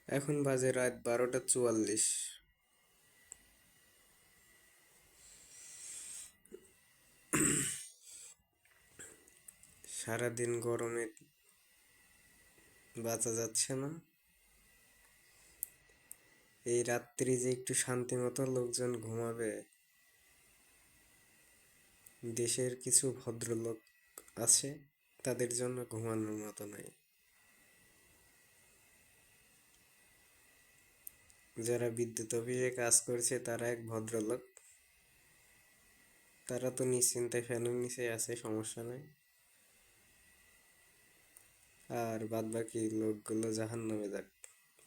এখন বাজে রাত 12টা 44। সারাদিন গরমে বাঁচা যাচ্ছে না। এই রাত্রি যে একটু শান্তি মতো লোকজন ঘুমাবে, দেশের কিছু ভদ্রলোক আছে, তাদের জন্য ঘুমানোর মতো নাই। যারা বিদ্যুৎ অফিসে কাজ করছে তারা এক ভদ্রলোক, তারা তো নিশ্চিন্তায় ফ্যানের নিচে আছে, সমস্যা নাই। আর বাদ বাকি লোকগুলো জাহান্নামে যাক,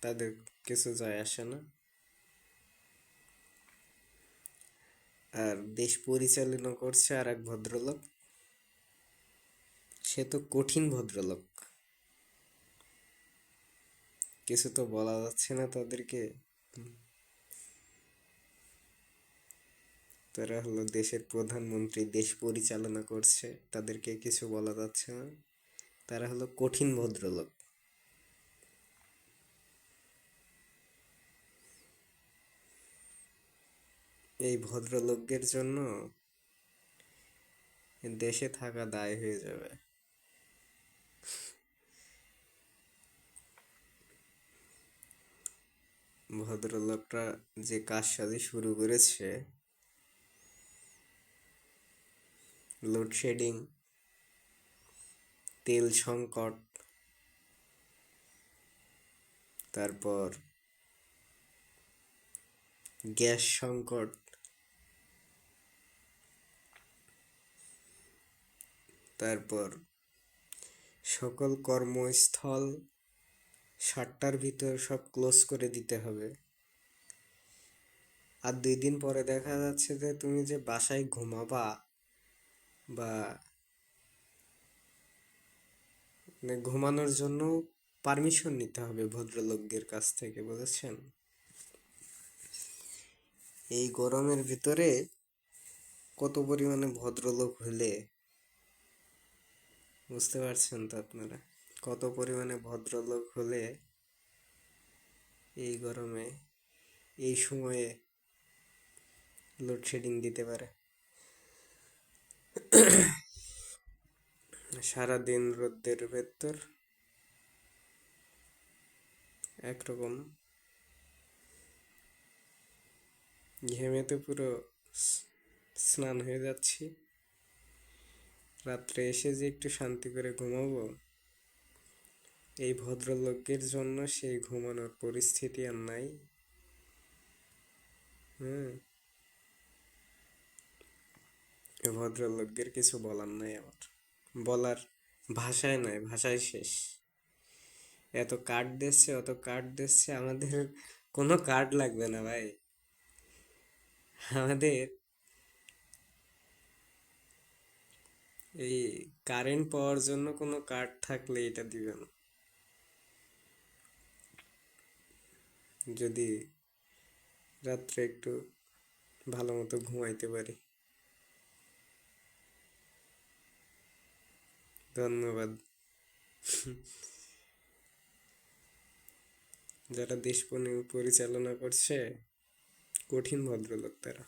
তাদের কিছু যায় আসে না। আর দেশ পরিচালনা করছে আর এক ভদ্রলোক, সে তো কঠিন ভদ্রলোক। কিছু তো বলা যাচ্ছে না তাদেরকে। তারা হলো দেশের প্রধানমন্ত্রী, দেশ পরিচালনা করছে, তাদেরকে কিছু বলা যাচ্ছে না। তারা হলো কঠিন ভদ্রলোক। এই ভদ্রলোকদের জন্য দেশে থাকা দায় হয়ে যাবে। ভদ্রলোকরা যে কারসাজি শুরু করেছে, লোডশেডিং, তেল সংকট, তারপর গ্যাস সংকট, তারপর সকল কর্মস্থল 7টার ভিতর সব ক্লোজ করে দিতে হবে। আর 2 দিন পরে দেখা যাচ্ছে যে তুমি যে বাসায় ঘুমাবা বা ঘুমানোর জন্য পারমিশন নিতে হবে ভদ্রলোকদের কাছ থেকে, বুঝেছেন? এই গরমের ভিতরে কত পরিমাণে ভদ্রলোক হলে, বুঝতে পারছেন তো আপনারা? কত পরিমাণে ভদ্রলোক হলে এই গরমে, এই সময়ে লোডশেডিং দিতে পারে। সারাদিন রোদের ভেতর একরকম ঘেমে তো পুরো স্নান হয়ে যাচ্ছি। রাত্রে এসে যে একটু শান্তি করে ঘুমাবো, এই ভদ্রলোকের জন্য সেই ঘুমানোর পরিস্থিতি আর নাই। হুম, এই ভদ্রলোকদের কিছু বলার নাই আমার, বলার ভাষায় নাই, ভাষায় শেষ। এত কার্ড দিচ্ছে, অত কার্ড দিচ্ছে, আমাদের কোনো কার্ড লাগবে না ভাই। আমাদের এই কারেন্ট পাওয়ার জন্য কোনো কার্ড থাকলে এটা দিবে না, যদি রাত্রে একটু ভালো মতো ঘুমাইতে পারি। ধন্যবাদ। যারা দেশ পরিচালনা করছে, কঠিন ভদ্রলোক তারা।